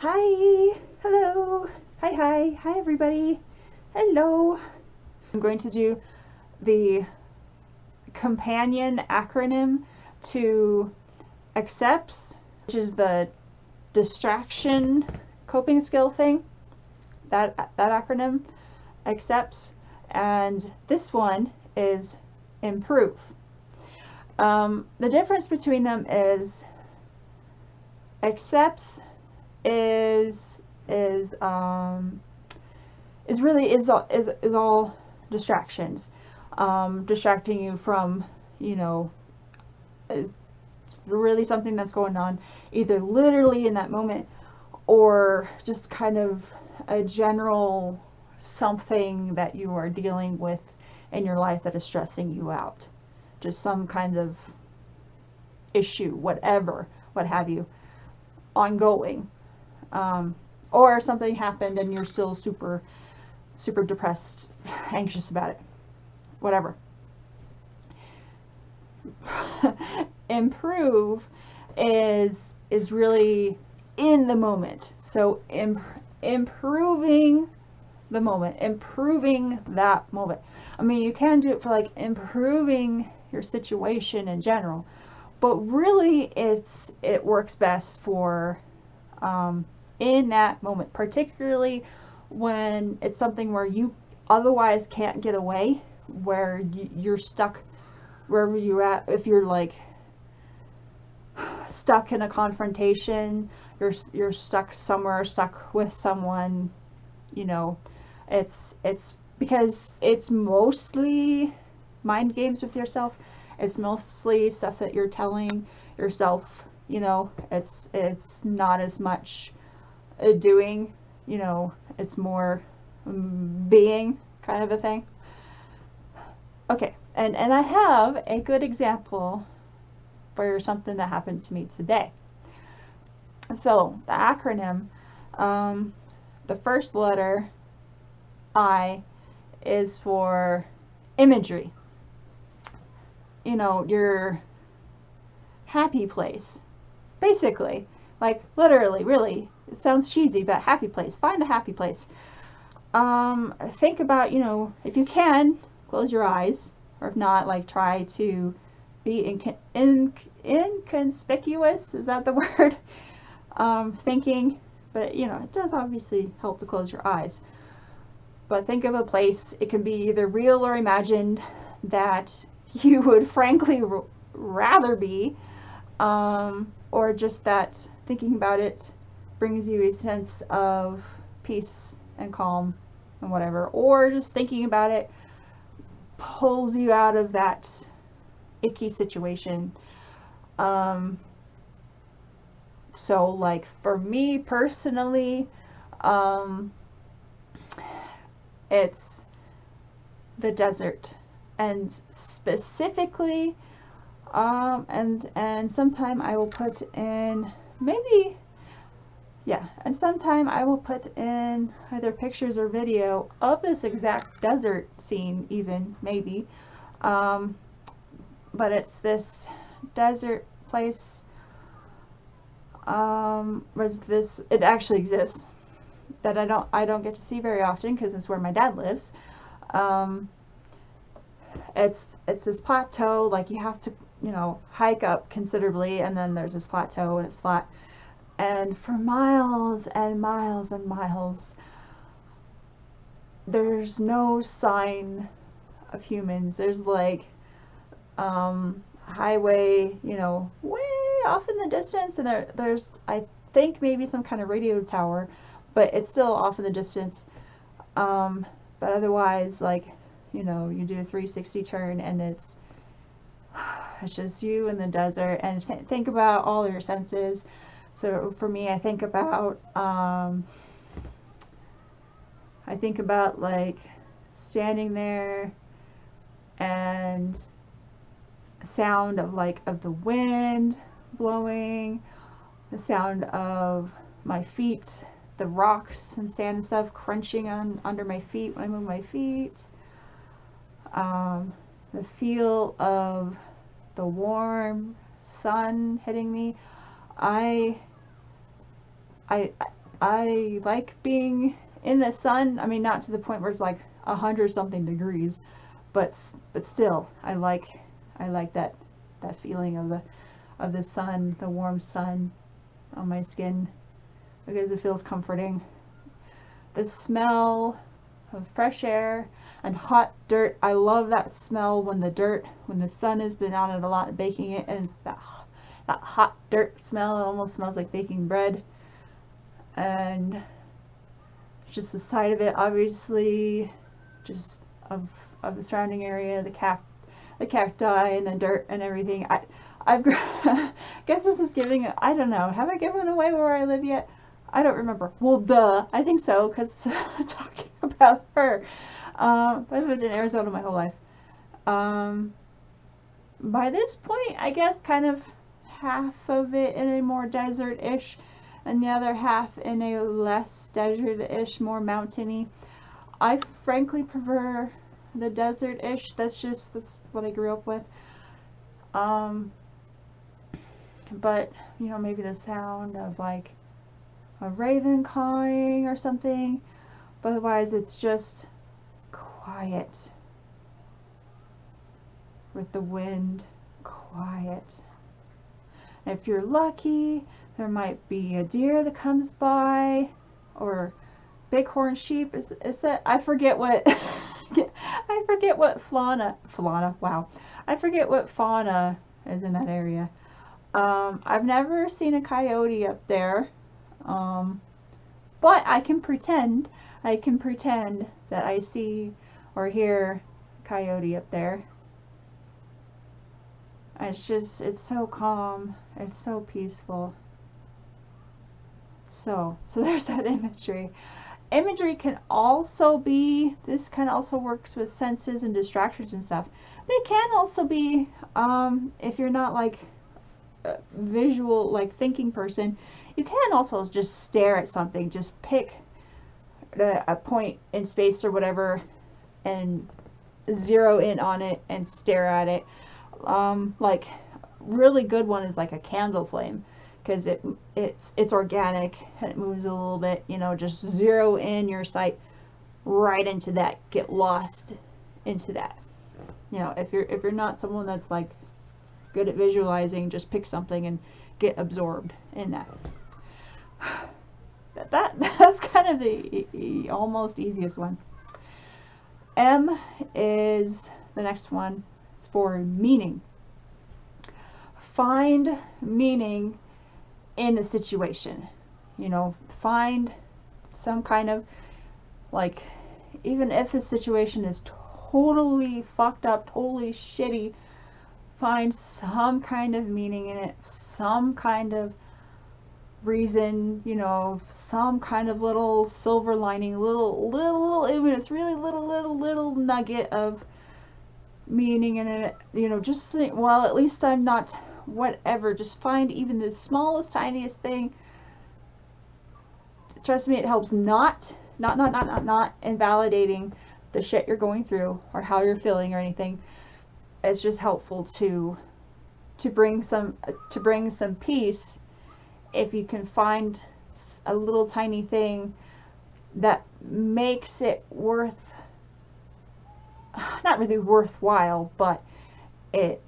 Hi, hello, hi everybody, hello. I'm going to do the companion acronym to accepts, which is the distraction coping skill thing, that acronym, accepts, and this one is improve. The difference between them is accepts is all distractions, distracting you from, really something that's going on, either literally in that moment or just kind of a general something that you are dealing with in your life that is stressing you out, just some kind of issue, whatever, what have you, ongoing, or something happened and you're still super depressed, anxious about it, whatever. Improve is really in the moment. So improving the moment, improving that moment. I mean, you can do it for like improving your situation in general, but really it works best for in that moment, particularly when it's something where you otherwise can't get away, where you're stuck wherever you're at. If you're like stuck in a confrontation, you're stuck somewhere, stuck with someone, it's because it's mostly mind games with yourself. It's mostly stuff that you're telling yourself. It's not as much doing, it's more being kind of a thing. Okay, and I have a good example for something that happened to me today. So the acronym, the first letter, I, is for imagery. Your happy place, basically. Like literally, really, it sounds cheesy, but happy place. Find a happy place. Think about, if you can, close your eyes, or if not, like try to be inconspicuous. Is that the word? Thinking, but it does obviously help to close your eyes. But think of a place. It can be either real or imagined that you would frankly rather be, or just that thinking about it brings you a sense of peace and calm and whatever, or just thinking about it pulls you out of that icky situation. So like for me personally, it's the desert, and specifically, and sometime I will put in and sometime I will put in either pictures or video of this exact desert scene, even maybe, but it's this desert place, where it actually exists, that I don't get to see very often because it's where my dad lives. It's this plateau, like you have to hike up considerably, and then there's this plateau and it's flat, and for miles and miles and miles there's no sign of humans. There's like highway, way off in the distance, and there's I think maybe some kind of radio tower, but it's still off in the distance. But otherwise, like, you do a 360 turn and it's just you in the desert, and think about all your senses. So for me, I think about like standing there and sound of the wind blowing, the sound of my feet, the rocks and sand and stuff crunching under my feet when I move my feet, the feel of the warm sun hitting me. I I like being in the sun. I mean, not to the point where it's like 100 something degrees, but still, I like that feeling of the sun, the warm sun on my skin, because it feels comforting. The smell of fresh air and hot dirt. I love that smell when the sun has been on it a lot and baking it, and it's that hot dirt smell. It almost smells like baking bread. And just the sight of it, obviously, just of the surrounding area, the cacti and the dirt and everything. I guess this is giving, I don't know, have I given away where I live yet? I don't remember. Well, duh, I think so, because I'm talking about her. I've lived in Arizona my whole life. By this point, I guess kind of half of it in a more desert-ish, and the other half in a less desert-ish, more mountainy. I frankly prefer the desert-ish. That's what I grew up with. But, you know, maybe the sound of like a raven cawing or something, but otherwise it's just quiet with the wind, quiet. And if you're lucky, there might be a deer that comes by, or bighorn sheep. Is that, I forget what I forget what fauna, wow, I forget what fauna is in that area. I've never seen a coyote up there. But I can pretend that I see or hear a coyote up there. It's so calm. It's so peaceful. So there's that imagery. Imagery can also be, this kind of also works with senses and distractions and stuff. It can also be, if you're not like a visual, like thinking person, you can also just stare at something. Just pick a point in space or whatever and zero in on it and stare at it. Like really good one is like a candle flame, because it's organic and it moves a little bit. You know, just zero in your sight right into that. Get lost into that. You know, if you're not someone that's like good at visualizing, just pick something and get absorbed in that. That's kind of the almost easiest one. M is the next one. It's for meaning. Find meaning in the situation. You know, find some kind of, like, even if the situation is totally fucked up, totally shitty, find some kind of meaning in it, some kind of reason, you know, some kind of little silver lining, little, even it's really little nugget of meaning in it. You know, just think, well, at least I'm not whatever. Just find even the smallest, tiniest thing. Trust me, it helps not invalidating the shit you're going through or how you're feeling or anything. It's just helpful to bring some peace if you can find a little tiny thing that makes it not really worthwhile, but it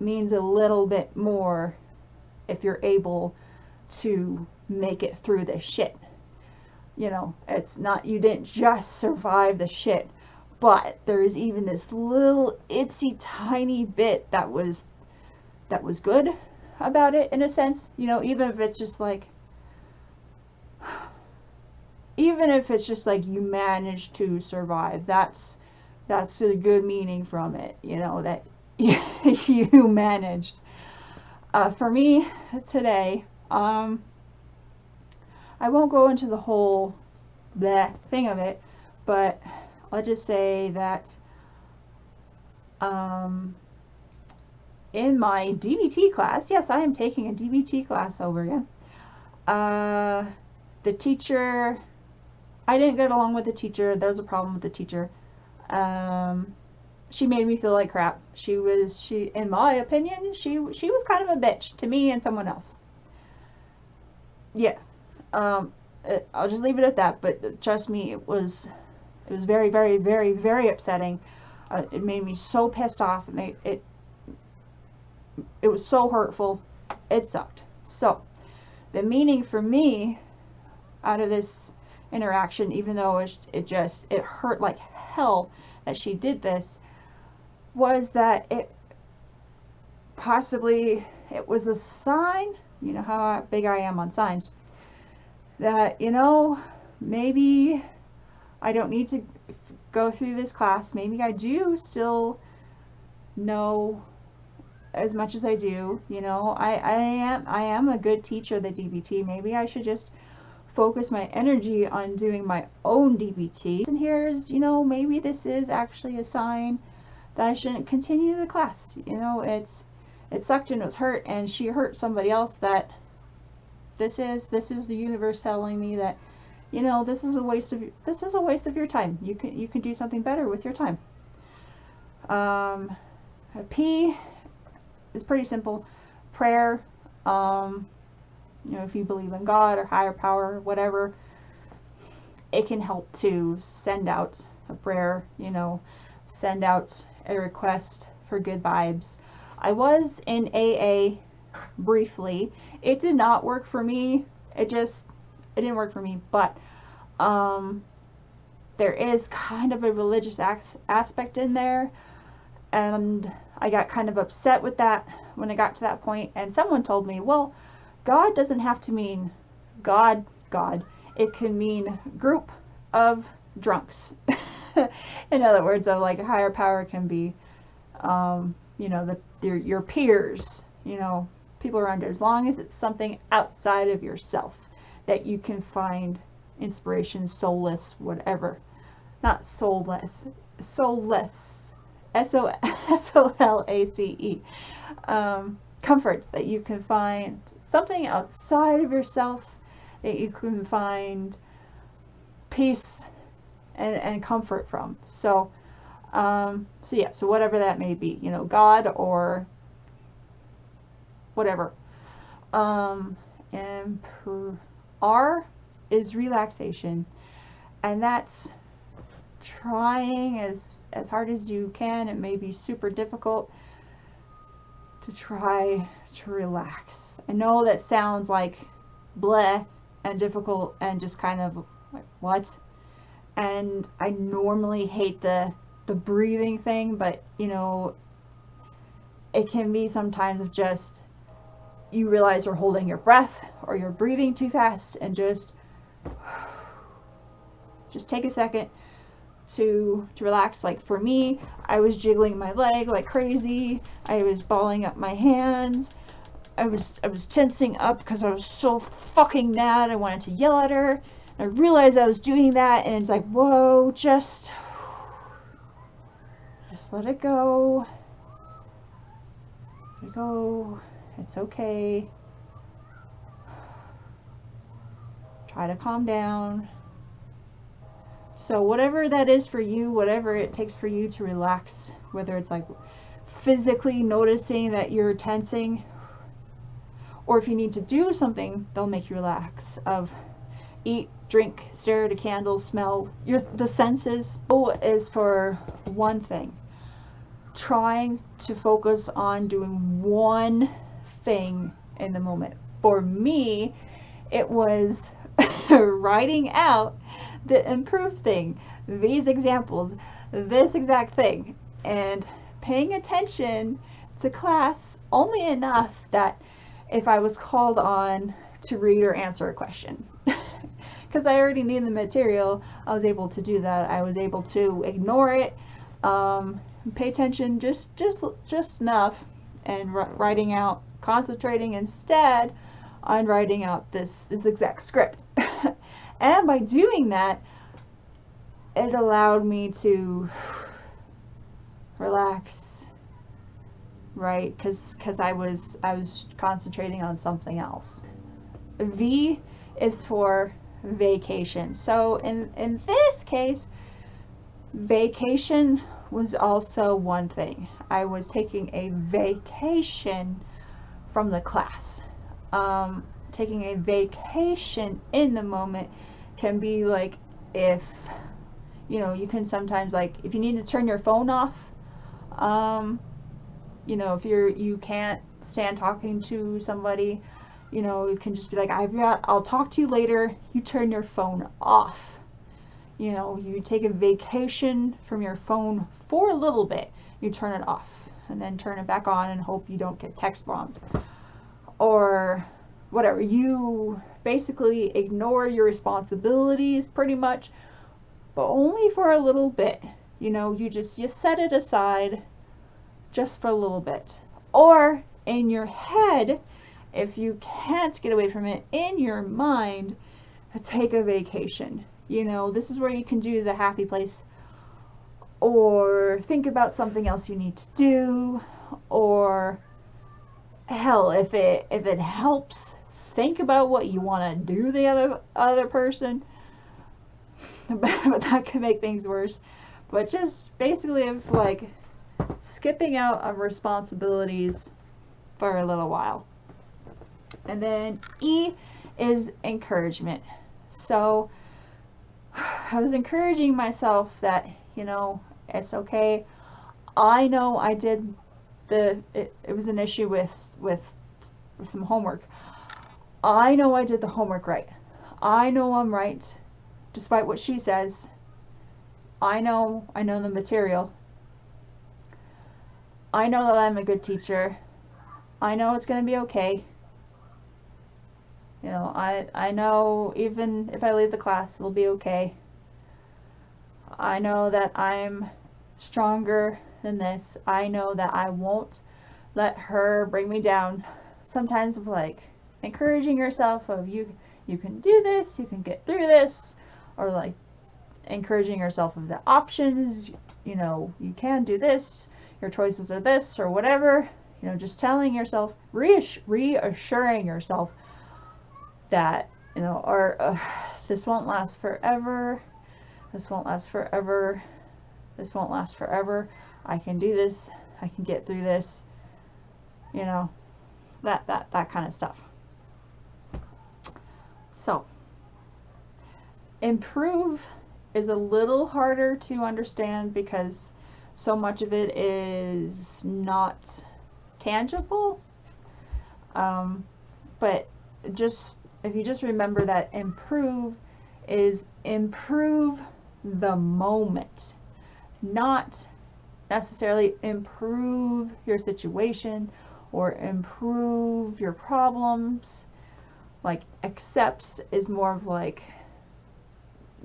means a little bit more if you're able to make it through the shit. You know, it's not, you didn't just survive the shit, but there's even this little itsy tiny bit that was good about it, in a sense. You know, even if it's just like you managed to survive, that's a good meaning from it, you know, that you managed. For me today, I won't go into the whole thing of it, but I'll just say that in my DBT class, yes, I am taking a DBT class over again. The teacher, I didn't get along with the teacher. There was a problem with the teacher. She made me feel like crap. She in my opinion, she was kind of a bitch to me and someone else. Yeah. I'll just leave it at that. But trust me, it was very, very, very, very upsetting. It made me so pissed off. It was so hurtful. It sucked. So the meaning for me out of this interaction, even though it hurt like hell that she did this, was that it was a sign. You know how big I am on signs, that, maybe I don't need to go through this class. Maybe I do still know as much as I do. I am a good teacher of the DBT. Maybe I should just focus my energy on doing my own DBT. And here's, maybe this is actually a sign that I shouldn't continue the class. It sucked and it was hurt, and she hurt somebody else. That this is the universe telling me that, this is a waste of your time. You can do something better with your time. P is pretty simple. Prayer. If you believe in God or higher power or whatever, it can help to send out a prayer, send out a request for good vibes. I was in AA briefly. It did not work for me. It didn't work for me, but there is kind of a religious aspect in there, and I got kind of upset with that when I got to that point, and someone told me, well, God doesn't have to mean God. It can mean group of drunks. In other words, like a higher power can be, your peers, people around you, as long as it's something outside of yourself that you can find inspiration, soulless, whatever. Not soulless, soulless. SOLACE. Comfort, that you can find something outside of yourself, that you can find peace and comfort from. So whatever that may be, God or whatever. And R is relaxation, and that's trying as hard as you can. It may be super difficult to try to relax. I know that sounds like bleh and difficult and just kind of like, what? And I normally hate the breathing thing, but it can be sometimes of just, you realize you're holding your breath or you're breathing too fast, and just take a second to relax. Like for me, I was jiggling my leg like crazy. I was balling up my hands. I was tensing up because I was so fucking mad. I wanted to yell at her. I realized I was doing that, and it's like, whoa, just let it go. Let it go. It's okay. Try to calm down. So whatever that is for you, whatever it takes for you to relax, whether it's like physically noticing that you're tensing, or if you need to do something that'll make you relax, of eat, drink, stare at a candle, smell, the senses. O is for one thing. Trying to focus on doing one thing in the moment. For me, it was writing out the improved thing, these examples, this exact thing, and paying attention to class only enough that if I was called on to read or answer a question, because I already knew the material, I was able to do that. I was able to ignore it, pay attention just enough, and writing out, concentrating instead on writing out this exact script. And by doing that, it allowed me to relax, right? Because I was concentrating on something else. V is for vacation. So in this case, vacation was also one thing. I was taking a vacation from the class. taking a vacation in the moment can be like, if you can sometimes, like, if you need to turn your phone off, if you can't stand talking to somebody, you can just be like, I'll talk to you later. You turn your phone off. You take a vacation from your phone for a little bit. You turn it off and then turn it back on and hope you don't get text bombed or whatever. You basically ignore your responsibilities pretty much, but only for a little bit. You set it aside just for a little bit. Or in your head, if you can't get away from it, in your mind, take a vacation. This is where you can do the happy place, or think about something else you need to do, or hell, if it helps, think about what you want to do the other person. But that could make things worse. But just basically, of like skipping out of responsibilities for a little while. And then E is encouragement. So I was encouraging myself that, it's okay. I know I did it was an issue with some homework. I know I did the homework right. I know I'm right, despite what she says. I know the material. I know that I'm a good teacher. I know it's going to be okay. I know even if I leave the class, it'll be okay. I know that I'm stronger than this. I know that I won't let her bring me down. Sometimes of like encouraging yourself of you can do this, you can get through this, or like encouraging yourself of the options, you can do this, your choices are this, or whatever. Just telling yourself, reassuring yourself that, or this won't last forever, this won't last forever, this won't last forever, I can do this, I can get through this, that kind of stuff. So, improve is a little harder to understand because so much of it is not tangible, but if you just remember that improve is improve the moment, not necessarily improve your situation or improve your problems. Like accepts is more of like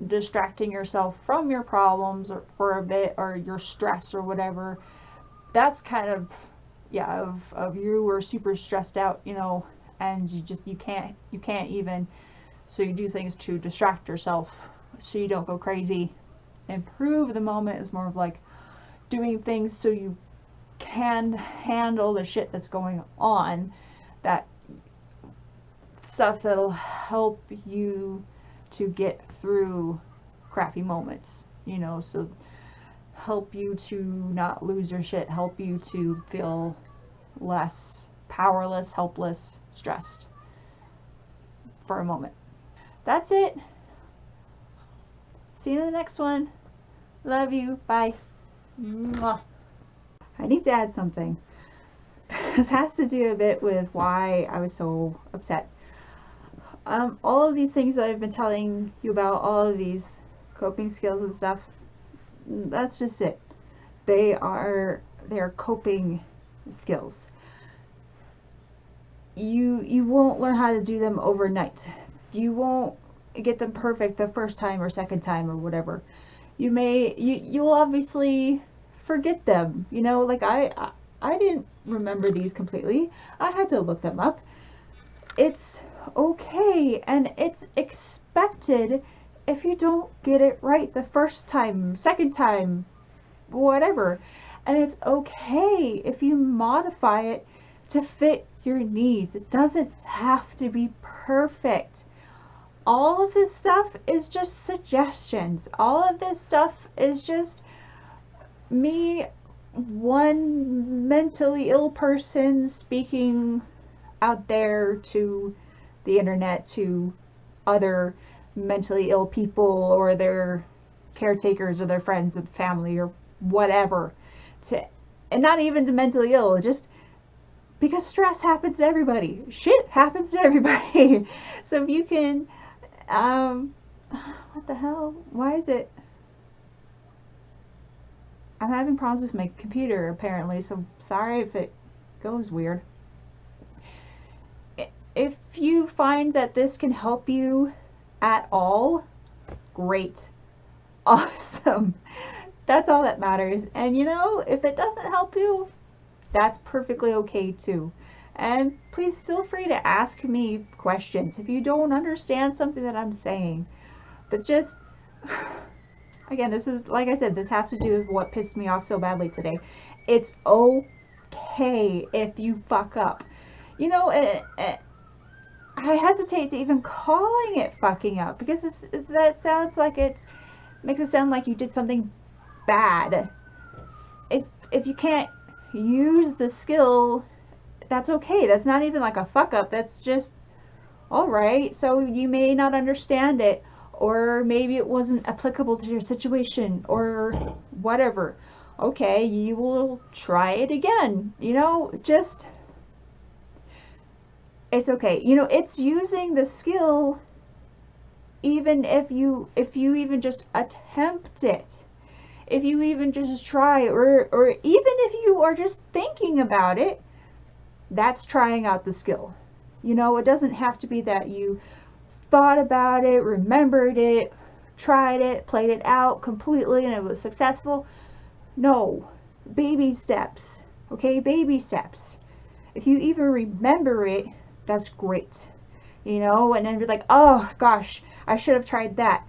distracting yourself from your problems or for a bit, or your stress or whatever. That's kind of of you were super stressed out, and you can't even, so you do things to distract yourself so you don't go crazy. Improve the moment is more of like doing things so you can handle the shit that's going on, that stuff that'll help you to get through crappy moments, so help you to not lose your shit, help you to feel less powerless, helpless, stressed for a moment. That's it. See you in the next one. Love you. Bye. Mwah. I need to add something. This has to do a bit with why I was so upset. All of these things that I've been telling you about, all of these coping skills and stuff, that's just it. They are coping skills. You won't learn how to do them overnight. You won't get them perfect the first time or second time or whatever. You'll obviously forget them. Like I didn't remember these completely. I had to look them up. It's okay, and it's expected if you don't get it right the first time, second time, whatever. And it's okay if you modify it to fit your needs. It doesn't have to be perfect. All of this stuff is just suggestions. All of this stuff is just me, one mentally ill person, speaking out there to the internet to other mentally ill people or their caretakers or their friends or family or whatever, and not even to mentally ill, just because stress happens to everybody. Shit happens to everybody. So if you can, what the hell? Why is it? I'm having problems with my computer apparently, so sorry if it goes weird. If you find that this can help you at all, great. Awesome. That's all that matters. And you know, if it doesn't help you, that's perfectly okay too. And please feel free to ask me questions if you don't understand something that I'm saying. But just, again, this is, like I said, this has to do with what pissed me off so badly today. It's okay if you fuck up. You know, I hesitate to even calling it fucking up because that sounds like makes it sound like you did something bad. If you can't use the skill, that's okay. That's not even like a fuck up. That's just alright. So you may not understand it, or maybe it wasn't applicable to your situation, or whatever. Okay, you will try it again. You know, just, it's okay. You know, it's using the skill even if you even just attempt it. If you even just try, or even if you are just thinking about it, that's trying out the skill. You know, it doesn't have to be that you thought about it, remembered it, tried it, played it out completely, and it was successful. No. Baby steps. Okay? Baby steps. If you even remember it, that's great. You know, and then you're like, oh gosh, I should have tried that.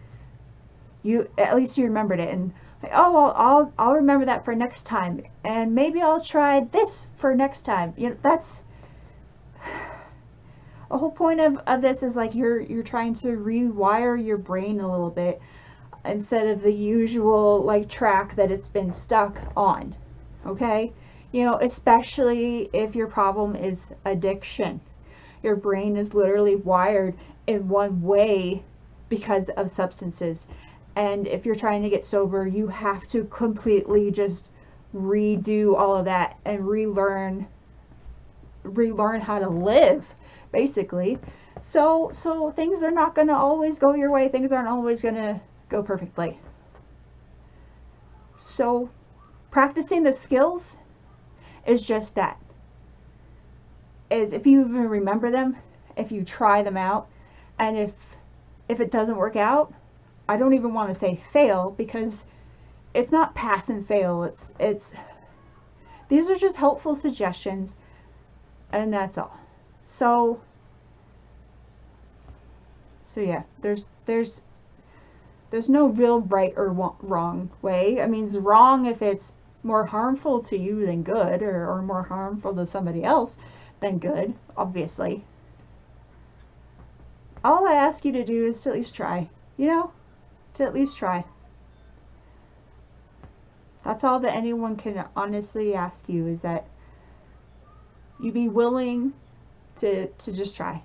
At least you remembered it, and like, oh well, I'll remember that for next time, and maybe I'll try this for next time. You know, that's the whole point of this is like you're trying to rewire your brain a little bit instead of the usual like track that it's been stuck on. Okay? You know, especially if your problem is addiction. Your brain is literally wired in one way because of substances. And if you're trying to get sober, you have to completely just redo all of that and relearn how to live, basically. So things are not going to always go your way. Things aren't always going to go perfectly. So practicing the skills is just that. Is if you even remember them, if you try them out, and if it doesn't work out, I don't even want to say fail, because it's not pass and fail. It's these are just helpful suggestions, and that's all. So yeah, there's no real right or wrong way. I mean, it's wrong if it's more harmful to you than good, or more harmful to somebody else than good, obviously. All I ask you to do is to at least try, you know? To at least try. That's all that anyone can honestly ask you, is that you be willing to just try.